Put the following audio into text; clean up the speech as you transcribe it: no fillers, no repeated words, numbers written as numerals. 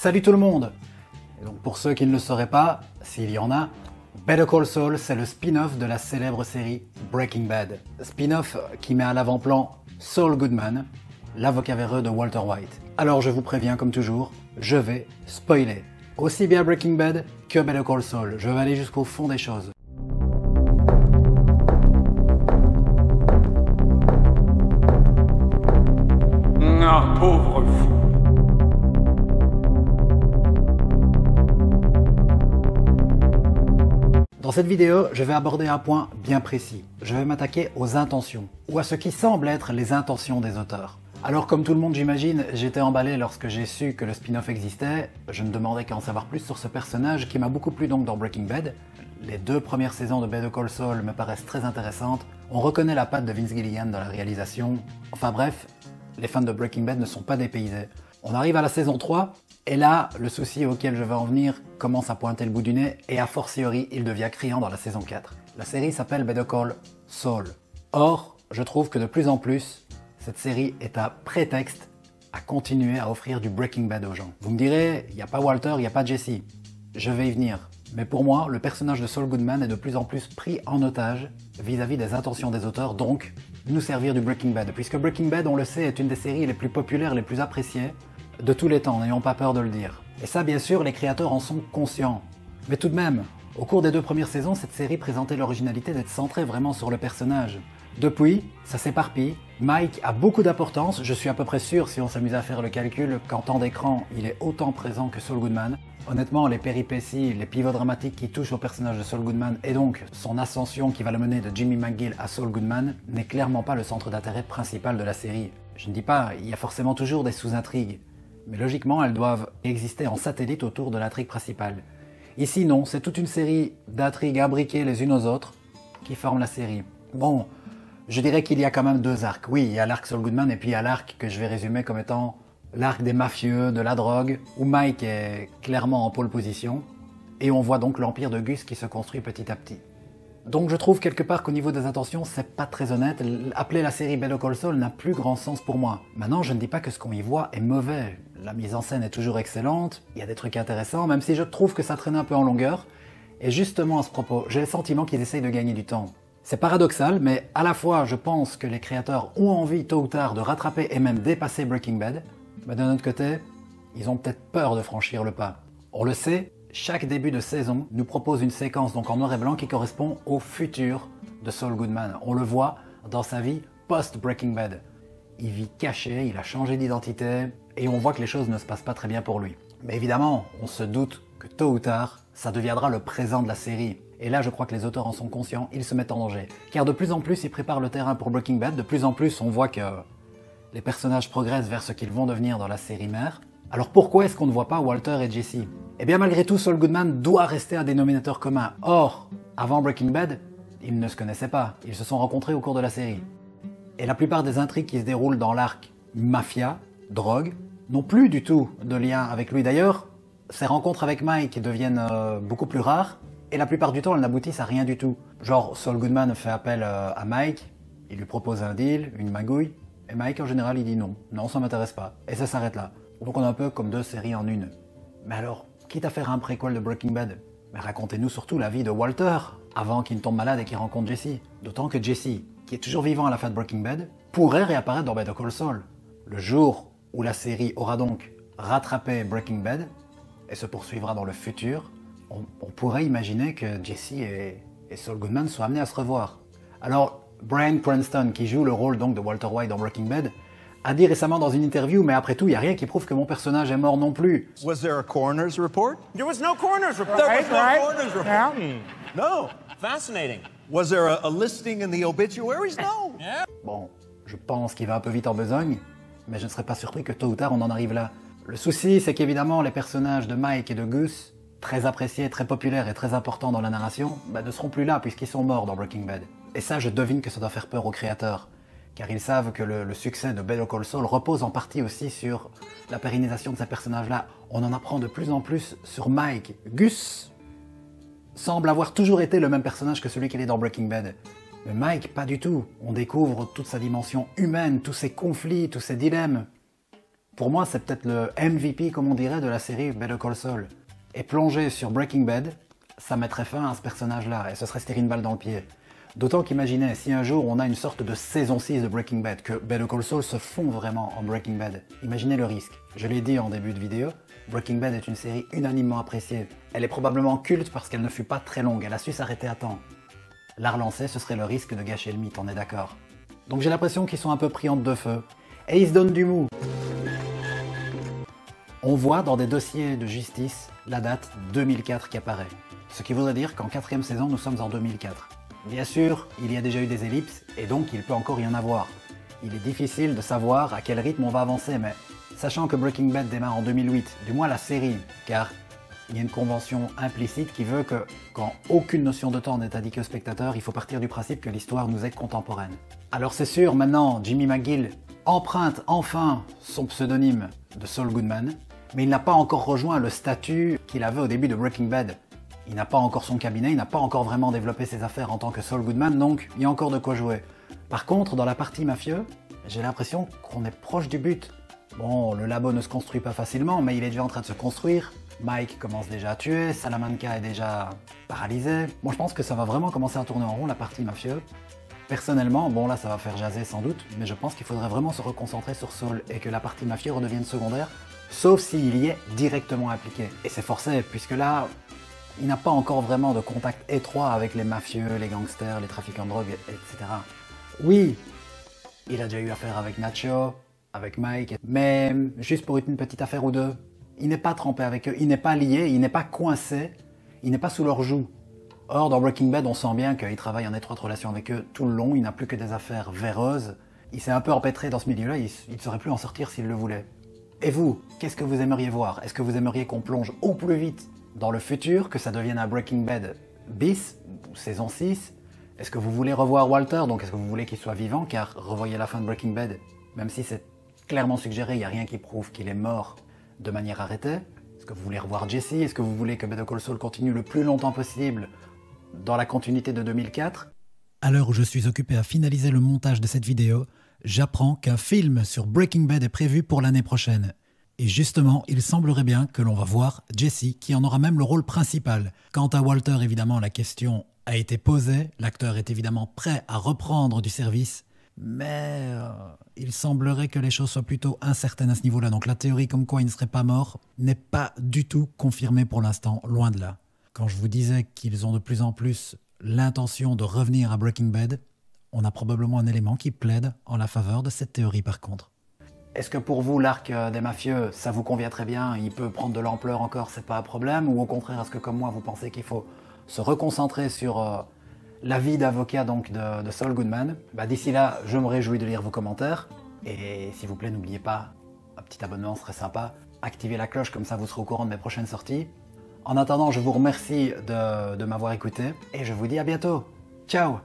Salut tout le monde! Et donc pour ceux qui ne le sauraient pas, s'il y en a, Better Call Saul, c'est le spin-off de la célèbre série Breaking Bad. Spin-off qui met à l'avant-plan Saul Goodman, l'avocat véreux de Walter White. Alors je vous préviens comme toujours, je vais spoiler. Aussi bien Breaking Bad que Better Call Saul. Je vais aller jusqu'au fond des choses. Ah, pauvre fou. Dans cette vidéo, je vais aborder un point bien précis. Je vais m'attaquer aux intentions, ou à ce qui semble être les intentions des auteurs. Alors comme tout le monde j'imagine, j'étais emballé lorsque j'ai su que le spin-off existait. Je ne demandais qu'à en savoir plus sur ce personnage qui m'a beaucoup plu donc dans Breaking Bad. Les 2 premières saisons de Better Call Saul me paraissent très intéressantes. On reconnaît la patte de Vince Gilligan dans la réalisation. Enfin bref, les fans de Breaking Bad ne sont pas dépaysés. On arrive à la saison 3, et là, le souci auquel je vais en venir commence à pointer le bout du nez, et a fortiori, il devient criant dans la saison 4. La série s'appelle Better Call Saul. Or, je trouve que de plus en plus, cette série est un prétexte à continuer à offrir du Breaking Bad aux gens. Vous me direz, il n'y a pas Walter, il n'y a pas Jesse. Je vais y venir. Mais pour moi, le personnage de Saul Goodman est de plus en plus pris en otage vis-à-vis des intentions des auteurs, donc nous servir du Breaking Bad. Puisque Breaking Bad, on le sait, est une des séries les plus populaires, les plus appréciées de tous les temps, n'ayons pas peur de le dire. Et ça, bien sûr, les créateurs en sont conscients. Mais tout de même, au cours des 2 premières saisons, cette série présentait l'originalité d'être centrée vraiment sur le personnage. Depuis, ça s'éparpille. Mike a beaucoup d'importance, je suis à peu près sûr, si on s'amuse à faire le calcul, qu'en temps d'écran, il est autant présent que Saul Goodman. Honnêtement, les péripéties, les pivots dramatiques qui touchent au personnage de Saul Goodman et donc son ascension qui va le mener de Jimmy McGill à Saul Goodman n'est clairement pas le centre d'intérêt principal de la série. Je ne dis pas, il y a forcément toujours des sous-intrigues, mais logiquement, elles doivent exister en satellite autour de l'intrigue principale. Ici, non, c'est toute une série d'intrigues imbriquées les unes aux autres qui forment la série. Bon, je dirais qu'il y a quand même 2 arcs. Oui, il y a l'arc Saul Goodman et puis il y a l'arc que je vais résumer comme étant l'arc des mafieux, de la drogue, où Mike est clairement en pole position, et on voit donc l'empire de Gus qui se construit petit à petit. Donc je trouve quelque part qu'au niveau des intentions, c'est pas très honnête. Appeler la série Better Call Saul n'a plus grand sens pour moi. Maintenant, je ne dis pas que ce qu'on y voit est mauvais. La mise en scène est toujours excellente, il y a des trucs intéressants, même si je trouve que ça traîne un peu en longueur. Et justement à ce propos, j'ai le sentiment qu'ils essayent de gagner du temps. C'est paradoxal, mais à la fois je pense que les créateurs ont envie tôt ou tard de rattraper et même dépasser Breaking Bad, mais d'un autre côté, ils ont peut-être peur de franchir le pas. On le sait, chaque début de saison nous propose une séquence donc en noir et blanc qui correspond au futur de Saul Goodman. On le voit dans sa vie post-Breaking Bad. Il vit caché, il a changé d'identité, et on voit que les choses ne se passent pas très bien pour lui. Mais évidemment, on se doute que tôt ou tard, ça deviendra le présent de la série. Et là, je crois que les auteurs en sont conscients, ils se mettent en danger. Car de plus en plus, ils préparent le terrain pour Breaking Bad, de plus en plus, on voit que les personnages progressent vers ce qu'ils vont devenir dans la série mère. Alors pourquoi est-ce qu'on ne voit pas Walter et Jesse? Eh bien malgré tout, Saul Goodman doit rester un dénominateur commun. Or, avant Breaking Bad, ils ne se connaissaient pas, ils se sont rencontrés au cours de la série. Et la plupart des intrigues qui se déroulent dans l'arc mafia, drogue, n'ont plus du tout de lien avec lui. D'ailleurs, ces rencontres avec Mike deviennent beaucoup plus rares, et la plupart du temps, elles n'aboutissent à rien du tout. Genre, Saul Goodman fait appel à Mike, il lui propose un deal, une magouille, et Mike en général il dit non, non ça m'intéresse pas, et ça s'arrête là. Donc on est un peu comme 2 séries en une. Mais alors, quitte à faire un préquel de Breaking Bad, mais racontez-nous surtout la vie de Walter, avant qu'il ne tombe malade et qu'il rencontre Jesse. D'autant que Jesse, qui est toujours vivant à la fin de Breaking Bad, pourrait réapparaître dans Better Call Saul. Le jour où la série aura donc rattrapé Breaking Bad, et se poursuivra dans le futur, on pourrait imaginer que Jesse et Saul Goodman soient amenés à se revoir. Alors, Bryan Cranston, qui joue le rôle donc de Walter White dans Breaking Bad, a dit récemment dans une interview, mais après tout, il n'y a rien qui prouve que mon personnage est mort non plus. Was there a coroner's report? There was no coroner's report. There was no coroner's report. Yeah. No. Fascinating. Was there a listing in the obituaries? No. Yeah. Bon, je pense qu'il va un peu vite en besogne, mais je ne serais pas surpris que tôt ou tard on en arrive là. Le souci, c'est qu'évidemment, les personnages de Mike et de Gus, très appréciés, très populaires et très importants dans la narration, ne seront plus là puisqu'ils sont morts dans Breaking Bad. Et ça, je devine que ça doit faire peur aux créateurs, car ils savent que le succès de Better Call Saul repose en partie aussi sur la pérennisation de ces personnages-là. On en apprend de plus en plus sur Mike. Gus semble avoir toujours été le même personnage que celui qu'il est dans Breaking Bad. Mais Mike, pas du tout. On découvre toute sa dimension humaine, tous ses conflits, tous ses dilemmes. Pour moi, c'est peut-être le MVP, comme on dirait, de la série Better Call Saul. Et plonger sur Breaking Bad, ça mettrait fin à ce personnage-là, et ce serait se tirer une balle dans le pied. D'autant qu'imaginez, si un jour on a une sorte de saison 6 de Breaking Bad, que Better Call Saul se fond vraiment en Breaking Bad, imaginez le risque. Je l'ai dit en début de vidéo, Breaking Bad est une série unanimement appréciée. Elle est probablement culte parce qu'elle ne fut pas très longue, elle a su s'arrêter à temps. La relancer, ce serait le risque de gâcher le mythe, on est d'accord. Donc j'ai l'impression qu'ils sont un peu pris entre deux feux. Et ils se donnent du mou. On voit dans des dossiers de justice la date 2004 qui apparaît. Ce qui voudrait dire qu'en 4e saison, nous sommes en 2004. Bien sûr, il y a déjà eu des ellipses, et donc il peut encore y en avoir. Il est difficile de savoir à quel rythme on va avancer, mais sachant que Breaking Bad démarre en 2008, du moins la série, car il y a une convention implicite qui veut que, quand aucune notion de temps n'est indiquée au spectateur, il faut partir du principe que l'histoire nous est contemporaine. Alors c'est sûr, maintenant, Jimmy McGill emprunte enfin son pseudonyme de Saul Goodman, mais il n'a pas encore rejoint le statut qu'il avait au début de Breaking Bad. Il n'a pas encore son cabinet, il n'a pas encore vraiment développé ses affaires en tant que Saul Goodman, donc il y a encore de quoi jouer. Par contre, dans la partie mafieux, j'ai l'impression qu'on est proche du but. Bon, le labo ne se construit pas facilement, mais il est déjà en train de se construire. Mike commence déjà à tuer, Salamanca est déjà paralysé. Bon, je pense que ça va vraiment commencer à tourner en rond, la partie mafieux. Personnellement, bon là ça va faire jaser sans doute, mais je pense qu'il faudrait vraiment se reconcentrer sur Saul et que la partie mafieux redevienne secondaire, sauf s'il y est directement impliqué. Et c'est forcé, puisque là, il n'a pas encore vraiment de contact étroit avec les mafieux, les gangsters, les trafiquants de drogue, etc. Oui, il a déjà eu affaire avec Nacho, avec Mike, mais juste pour une petite affaire ou deux. Il n'est pas trempé avec eux, il n'est pas lié, il n'est pas coincé, il n'est pas sous leur joug. Or, dans Breaking Bad, on sent bien qu'il travaille en étroite relation avec eux tout le long, il n'a plus que des affaires véreuses. Il s'est un peu empêtré dans ce milieu-là, il ne saurait plus en sortir s'il le voulait. Et vous, qu'est-ce que vous aimeriez voir? Est-ce que vous aimeriez qu'on plonge au plus vite dans le futur, que ça devienne un Breaking Bad bis, ou saison 6? Est-ce que vous voulez revoir Walter? Donc est-ce que vous voulez qu'il soit vivant? Car revoyez la fin de Breaking Bad, même si c'est clairement suggéré, il n'y a rien qui prouve qu'il est mort de manière arrêtée. Est-ce que vous voulez revoir Jesse? Est-ce que vous voulez que Better Call Saul continue le plus longtemps possible dans la continuité de 2004? À l'heure où je suis occupé à finaliser le montage de cette vidéo, j'apprends qu'un film sur Breaking Bad est prévu pour l'année prochaine. Et justement, il semblerait bien que l'on va voir Jesse, qui en aura même le rôle principal. Quant à Walter, évidemment, la question a été posée. L'acteur est évidemment prêt à reprendre du service. Mais il semblerait que les choses soient plutôt incertaines à ce niveau-là. Donc la théorie comme quoi il ne serait pas mort n'est pas du tout confirmée pour l'instant, loin de là. Quand je vous disais qu'ils ont de plus en plus l'intention de revenir à Breaking Bad, on a probablement un élément qui plaide en la faveur de cette théorie par contre. Est-ce que pour vous, l'arc des mafieux, ça vous convient très bien, il peut prendre de l'ampleur encore, c'est pas un problème? Ou au contraire, est-ce que comme moi, vous pensez qu'il faut se reconcentrer sur la vie d'avocat donc de Saul Goodman? D'ici là, je me réjouis de lire vos commentaires. Et s'il vous plaît, n'oubliez pas, un petit abonnement serait sympa. Activez la cloche, comme ça vous serez au courant de mes prochaines sorties. En attendant, je vous remercie de m'avoir écouté et je vous dis à bientôt. Ciao!